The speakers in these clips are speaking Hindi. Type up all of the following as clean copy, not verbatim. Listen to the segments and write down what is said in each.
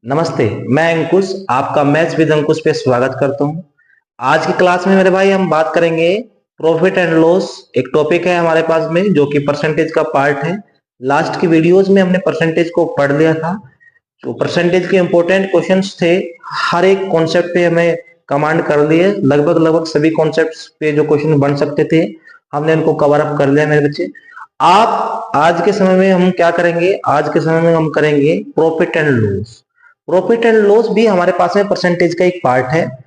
नमस्ते। मैं अंकुश आपका मैथ्स विद अंकुश पे स्वागत करता हूं। आज की क्लास में मेरे भाई हम बात करेंगे प्रॉफिट एंड लॉस। एक टॉपिक है हमारे पास में जो कि परसेंटेज का पार्ट है। लास्ट की वीडियोस में हमने परसेंटेज को पढ़ लिया था। जो परसेंटेज के इंपॉर्टेंट क्वेश्चंस थे, हर एक कॉन्सेप्ट पे हमें कमांड कर लिए। लगभग सभी कॉन्सेप्ट्स पे जो क्वेश्चन बन सकते थे हमने उनको कवर अप कर लिया मेरे बच्चे। आप आज के समय में हम क्या करेंगे, आज के समय में हम करेंगे profit and loss. Profit and loss भी हमारे पास में परसेंटेज का एक पार्ट है।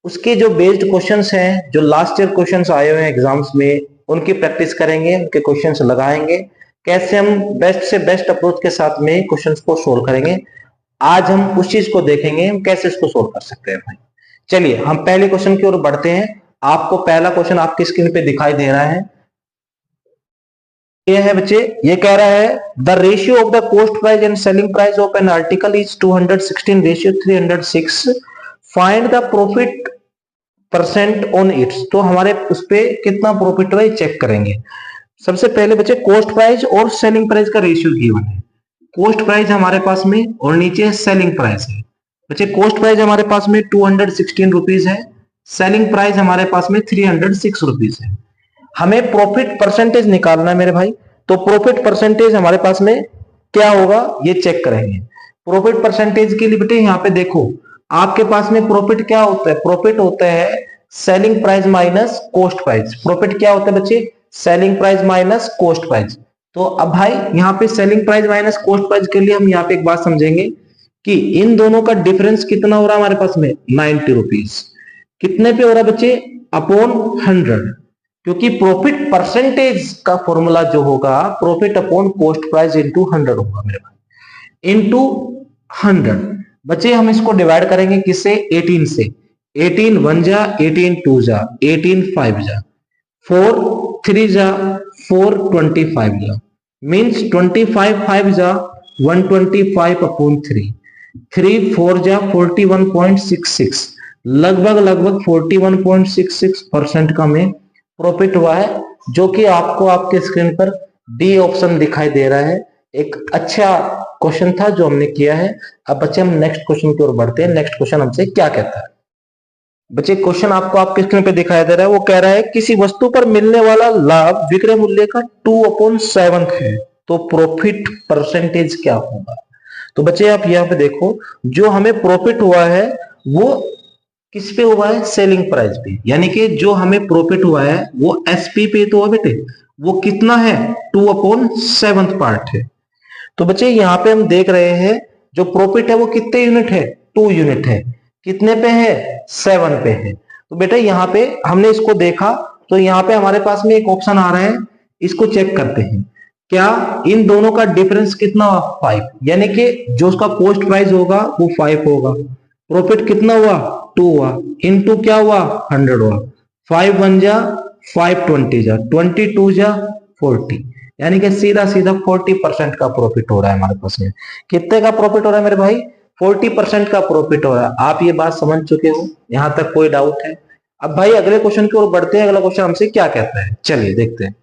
उसके जो बेस्ड क्वेश्चंस हैं, जो लास्ट ईयर क्वेश्चंस आए हुए हैं एग्जाम्स में, उनकी प्रैक्टिस करेंगे, उनके क्वेश्चंस लगाएंगे, कैसे हम बेस्ट से बेस्ट अप्रोच के साथ में क्वेश्चंस को सोल्व करेंगे। आज हम उस चीज को देखेंगे हम कैसे इसको सोल्व कर सकते हैं भाई। चलिए हम पहले क्वेश्चन की ओर बढ़ते हैं। आपको पहला क्वेश्चन आपकी स्क्रीन पे दिखाई दे रहा है। ये है बच्चे, ये कह रहा है the ratio of the cost price and selling price of an article is 216 ratio 306। Find the profit percent on it's. तो हमारे उस पे कितना प्रॉफिट है चेक करेंगे। सबसे पहले बच्चे कॉस्ट प्राइस और सेलिंग प्राइस का रेशियो गिवन है। कॉस्ट प्राइस हमारे पास में और नीचे सेलिंग प्राइस है। बच्चे कॉस्ट प्राइस हमारे पास में 216 रुपीज है, सेलिंग प्राइस हमारे पास में 306 रुपीज है। हमें प्रॉफिट परसेंटेज निकालना है मेरे भाई। तो प्रॉफिट परसेंटेज हमारे पास में क्या होगा ये चेक करेंगे। प्रॉफिट परसेंटेज के लिए बेटे यहाँ पे देखो, आपके पास में प्रॉफिट क्या होता है, प्रॉफिट होता है selling price minus cost price. Profit क्या होता है बच्चे, selling price minus cost price. तो अब भाई यहाँ पे selling price minus cost price के लिए हम यहाँ पे एक बात समझेंगे कि इन दोनों का डिफरेंस कितना हो रहा है हमारे पास में 90 रुपीज। कितने पे हो रहा है बच्चे, अपॉन 100। क्योंकि प्रॉफिट परसेंटेज का फॉर्मूला जो होगा profit upon cost price into 100 होगा मेरे भाई, इंटू 100। बच्चे हम इसको डिवाइड करेंगे किससे, 18 से। 18 1 जा, 18 2 जा, 18 5 जा, 4 3 जा, 4 25 जा, मीन्स 25 5 जा 125 अपॉन 3, 3 4 जा 41.66, लगभग 41.66% का में प्रॉफिट हुआ है, जो कि आपको आपके स्क्रीन पर डी ऑप्शन दिखाई दे रहा है। एक अच्छा क्वेश्चन था जो हमने किया है। अब बच्चे हम नेक्स्ट क्वेश्चन की ओर बढ़ते हैं। नेक्स्ट क्वेश्चन हमसे क्या कहता है बच्चे, क्वेश्चन आपको आपके स्क्रीन पे दिखाई दे रहा है। वो कह रहा है किसी वस्तु पर मिलने वाला लाभ विक्रय मूल्य का 2/7 है, तो प्रॉफिट परसेंटेज क्या होगा। तो बच्चे आप यहाँ पे देखो, जो हमें प्रॉफिट हुआ है वो किस पे हुआ है, सेलिंग प्राइस पे। यानी कि जो हमें प्रॉफिट हुआ है वो एसपी पे तो हुआ बेटे, वो कितना है 2/7 पार्ट है। तो बच्चे यहाँ पे हम देख रहे हैं जो प्रॉफिट है वो कितने यूनिट है, 2 यूनिट है। कितने पे है, 7 पे है। तो बेटा यहाँ पे हमने इसको देखा, तो यहाँ पे हमारे पास में एक ऑप्शन आ रहा है, इसको चेक करते हैं। क्या इन दोनों का डिफरेंस कितना हुआ, 5। यानी कि जो उसका कॉस्ट प्राइस होगा वो 5 होगा, प्रॉफिट कितना हुआ 2 हुआ, इनटू क्या हुआ 100 हुआ। 5 1 जा 5 20 जा 22 जा 40, यानी कि सीधा सीधा 40% का प्रॉफिट हो रहा है हमारे पास में। कितने का प्रॉफिट हो रहा है मेरे भाई, 40% का प्रॉफिट हो रहा है। आप ये बात समझ चुके हो, यहां तक कोई डाउट है। अब भाई अगले क्वेश्चन की ओर बढ़ते हैं। अगला क्वेश्चन हमसे क्या कहता है, चलिए देखते हैं।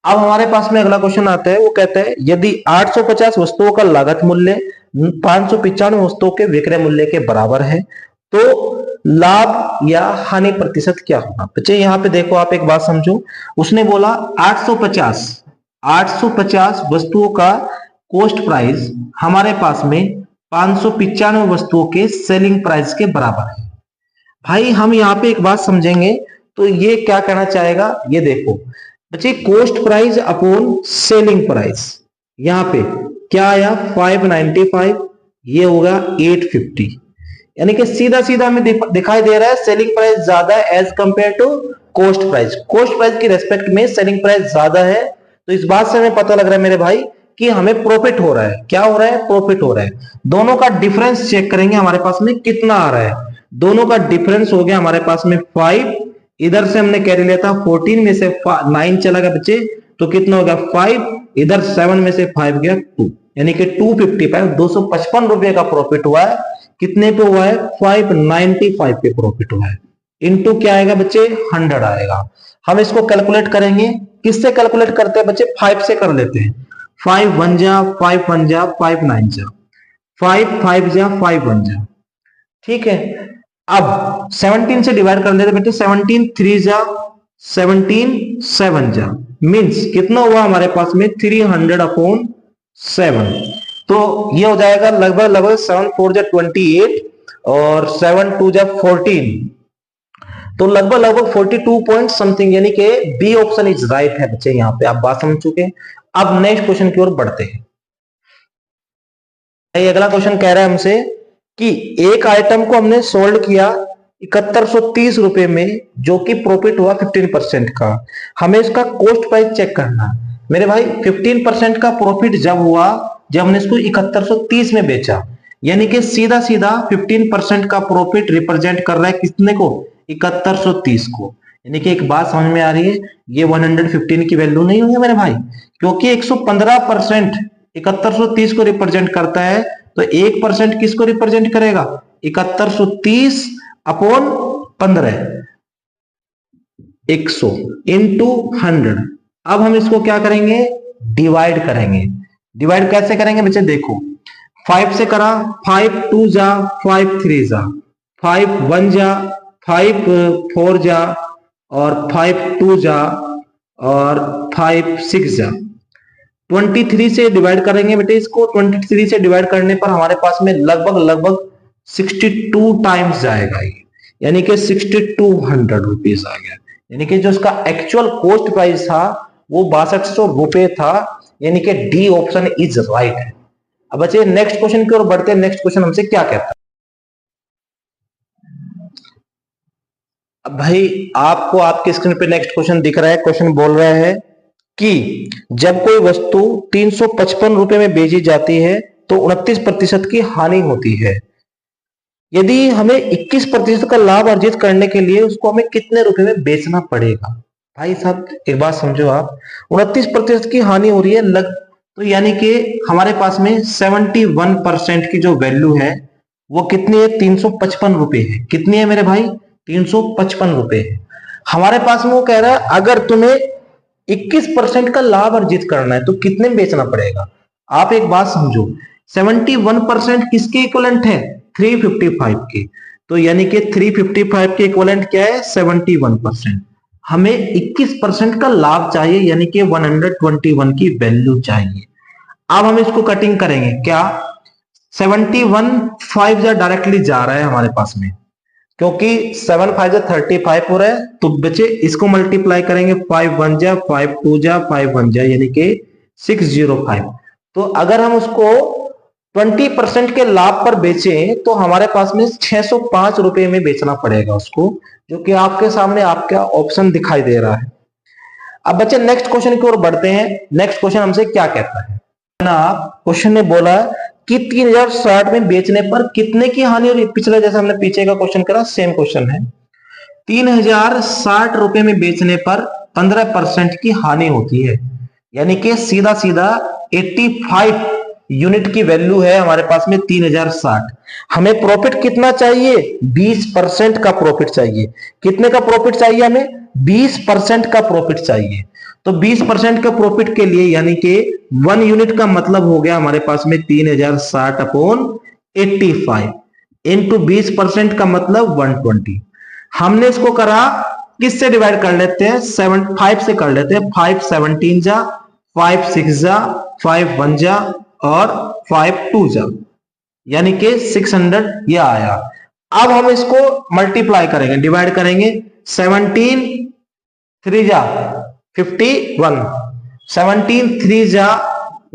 अब हमारे पास में अगला क्वेश्चन आता है। वो कहता है यदि 850 वस्तुओं का लागत मूल्य 595 वस्तुओं के विक्रय मूल्य के बराबर है तो लाभ या हानि प्रतिशत क्या होगा। बच्चे यहाँ पे देखो, आप एक बात समझो। उसने बोला 850 वस्तुओं का कॉस्ट प्राइस हमारे पास में 595 वस्तुओं के सेलिंग प्राइस के बराबर है। भाई हम यहाँ पे एक बात समझेंगे, तो ये क्या कहना चाहेगा, ये देखो बच्चे, cost price upon selling price. यहाँ पे क्या आया 595, ये होगा 850। यानी कि सीधा सीधा हमें दिखाई दे रहा है सेलिंग प्राइस ज्यादा है as compare to cost price. Cost price की रेस्पेक्ट में सेलिंग प्राइस ज्यादा है। तो इस बात से हमें पता लग रहा है मेरे भाई कि हमें प्रॉफिट हो रहा है। क्या हो रहा है, प्रॉफिट हो रहा है। दोनों का डिफरेंस चेक करेंगे हमारे पास में कितना आ रहा है। दोनों का डिफरेंस हो गया हमारे पास में 5, इधर से हमने कैरी लिया था 14 में से 9 चला गया बच्चे, तो कितना हो गया 5, इधर 7 में से 5 गया 2, यानी कि 255 255 रुपए का प्रॉफिट हुआ है। कितने पे हुआ है, 595 पे प्रॉफिट हुआ है। इनटू क्या आएगा बच्चे, 100 आएगा। हम इसको कैलकुलेट करेंगे, किससे कैलकुलेट करते हैं बच्चे, 5 से कर लेते हैं। 5 1 जा 5 1 जा 5 9 जा 5 5 जा 5 1 जा, ठीक है। अब 17 से डिवाइड कर लेते बेटे, 17 3 जा 17 7 जा, मीन्स कितना हुआ हमारे पास में 300/7। तो ये हो जाएगा लगभग लगभग 7 4 जा 28 और 7 2 जा 14, तो लगभग लगभग 42 पॉइंट समथिंग, यानी कि बी ऑप्शन इज राइट है बच्चे। यहाँ पे आप बात समझ चुके हैं। अब नेक्स्ट क्वेश्चन की ओर बढ़ते हैं। अगला क्वेश्चन कह रहा है हमसे कि एक आइटम को हमने सोल्ड किया 7130 रुपए में, जो कि प्रॉफिट हुआ 15% का। हमें इसका कॉस्ट प्राइस चेक करना। मेरे भाई 15% का प्रॉफिट जब हुआ जब हमने इसको 7130 में बेचा, यानी कि सीधा सीधा 15% का प्रॉफिट रिप्रेजेंट कर रहा है कितने को, 7130 को। यानी कि एक बात समझ में आ रही है, ये 115 की वैल्यू नहीं होगी मेरे भाई, क्योंकि 115% 7130 को रिप्रेजेंट करता है, तो 1% किसको रिप्रेजेंट करेगा, 7130/15 100 इंटू 100। अब हम इसको क्या करेंगे, डिवाइड करेंगे। डिवाइड कैसे करेंगे बच्चे, देखो 5 से करा, 5 2 जा 5 3 जा, 5 1 जा 5 4 जा और 5 2 जा और 5 6 जा। 23 से डिवाइड करेंगे बेटे इसको, 23 से डिवाइड करने पर हमारे पास में लगभग लगभग 62 टाइम्स जाएगा ये, यानी कि 6200 रुपीज आ गया। यानी कि जो उसका एक्चुअल कॉस्ट प्राइस था वो 6200 रुपए था, यानी कि डी ऑप्शन इज राइट है। अब बच्चे नेक्स्ट क्वेश्चन की ओर बढ़ते हैं। नेक्स्ट क्वेश्चन हमसे क्या कहता है। अब भाई आपको आपके स्क्रीन पे नेक्स्ट क्वेश्चन दिख रहा है। क्वेश्चन बोल रहा है कि जब कोई वस्तु 355 रुपए में बेची जाती है तो 29% की हानि होती है। यदि हमें 21% का लाभ अर्जित करने के लिए उसको हमें कितने रुपए में बेचना पड़ेगा। भाई साहब एक बात समझो, आप 29% की हानि हो रही है तो यानी कि हमारे पास में 71% की जो वैल्यू है वो कितनी है, 355 रुपए है। कितनी है मेरे भाई, 355 रुपए है। हमारे पास में वो कह रहा है अगर तुम्हें 21% का लाभ अर्जित करना है तो कितने में बेचना पड़ेगा। आप एक बात समझो, 71% किसके इक्विवेलेंट है, 355 के। तो यानी कि 355 के इक्विवेलेंट क्या है, 71%। हमें 21% का लाभ चाहिए, यानी कि 121 की वैल्यू चाहिए। अब हम इसको कटिंग करेंगे, क्या 71 5 डायरेक्टली जा रहा है हमारे पास में, क्योंकि 7 5 जा 35 हो रहा है। तो बच्चे इसको मल्टीप्लाई करेंगे, 5 1 जा 5 2 जा 5 1 जा, यानी कि 605। तो अगर हम उसको 20% के लाभ पर बेचें तो हमारे पास में 605 रुपए में बेचना पड़ेगा उसको, जो कि आपके सामने आपका ऑप्शन दिखाई दे रहा है। अब बच्चे नेक्स्ट क्वेश्चन की ओर बढ़ते हैं। नेक्स्ट क्वेश्चन हमसे क्या कहता है ना, क्वेश्चन ने बोला कि 3060 में बेचने पर कितने की हानि हो रही। पिछले जैसे हमने पीछे का क्वेश्चन करा, सेम क्वेश्चन है। 3060 रुपए में बेचने पर 15% की हानि होती है, यानी कि सीधा सीधा 85 यूनिट की वैल्यू है हमारे पास में 3060। हमें प्रॉफिट कितना चाहिए, 20% का प्रॉफिट चाहिए। कितने का प्रॉफिट चाहिए हमें, 20% का प्रॉफिट चाहिए। तो 20% का प्रॉफिट के लिए यानी कि 1 यूनिट का मतलब हो गया हमारे पास में 3060/85 इंटू 20% का मतलब 120। हमने इसको करा किससे डिवाइड कर लेते हैं, 5 से कर लेते हैं। 5 17 जा 5 6 जा 5 1 जा और 5 2 जा, यानी कि 600 ये आया। अब हम इसको मल्टीप्लाई करेंगे, डिवाइड करेंगे। 17 3 जा 51, 17 3 जा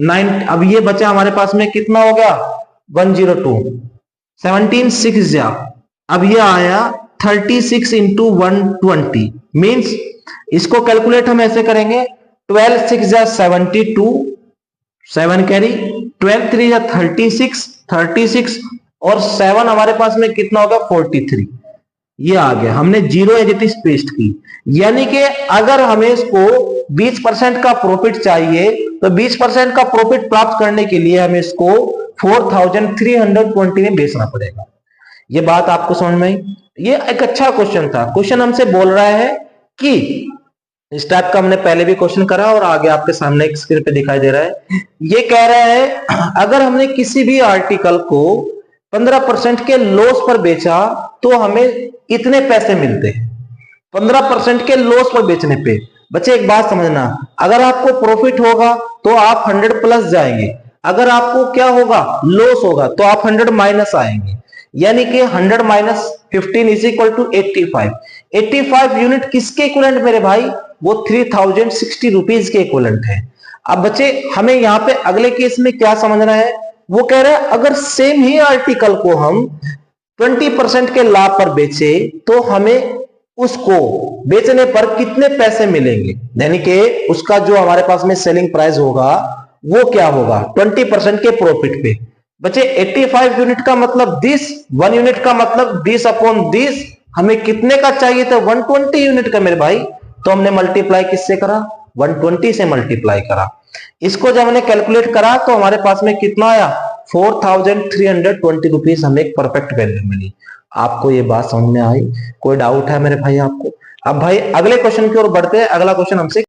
9। अब ये बचा हमारे पास में कितना हो गया, 102। 17 6 जा, अब ये आया 36 इंटू 120, मीन्स इसको कैलकुलेट हम ऐसे करेंगे। 12 6 जा 72, 7 कैरी, 12 3 जा 36 और 7 हमारे पास में कितना होगा, 43। ये आ गया, हमने zero as it is paste की। यानी कि अगर हमें इसको 20% का प्रॉफिट चाहिए तो 20% का प्रॉफिट प्राप्त करने के लिए हमें इसको 4320 में बेचना पड़ेगा। ये बात आपको समझ में आई। ये एक अच्छा क्वेश्चन था। क्वेश्चन हमसे बोल रहा है कि इस टाइप का हमने पहले भी क्वेश्चन करा और आगे आपके सामने एक स्क्रीन पे दिखाई दे रहा है। ये कह रहा है अगर हमने किसी भी आर्टिकल को 15% के लॉस पर बेचा तो हमें इतने पैसे मिलते हैं। 15% के लॉस पर बेचने पे बच्चे एक बात समझना, अगर आपको प्रॉफिट होगा तो आप 100 प्लस जाएंगे, अगर आपको क्या होगा लॉस होगा तो आप 100 माइनस आएंगे। यानी कि 100 minus 15 is equal to 85। 85 unit किसके इक्विवेलेंट मेरे भाई, वो 3060 रुपीज के इक्विवेलेंट है। अब बच्चे हमें यहाँ पे अगले केस में क्या समझना है, वो कह रहे हैं अगर सेम ही आर्टिकल को हम 20% के लाभ पर बेचे तो हमें उसको बेचने पर कितने पैसे मिलेंगे, यानी कि उसका जो हमारे पास में सेलिंग प्राइस होगा वो क्या होगा 20% के प्रॉफिट पे। बच्चे 85 यूनिट का मतलब 10, 1 यूनिट का मतलब 20 अपॉन 10, हमें कितने का चाहिए था 120 यूनिट का मेरे भाई। तो हमने मल्टीप्लाई किससे करा, 120 से मल्टीप्लाई करा। इसको जब हमने कैलकुलेट करा तो हमारे पास में कितना आया 4320 रुपीज हमें एक परफेक्ट वैल्यू मिली। आपको ये बात समझ में आई, कोई डाउट है मेरे भाई आपको? अब भाई अगले क्वेश्चन की ओर बढ़ते हैं। अगला क्वेश्चन हमसे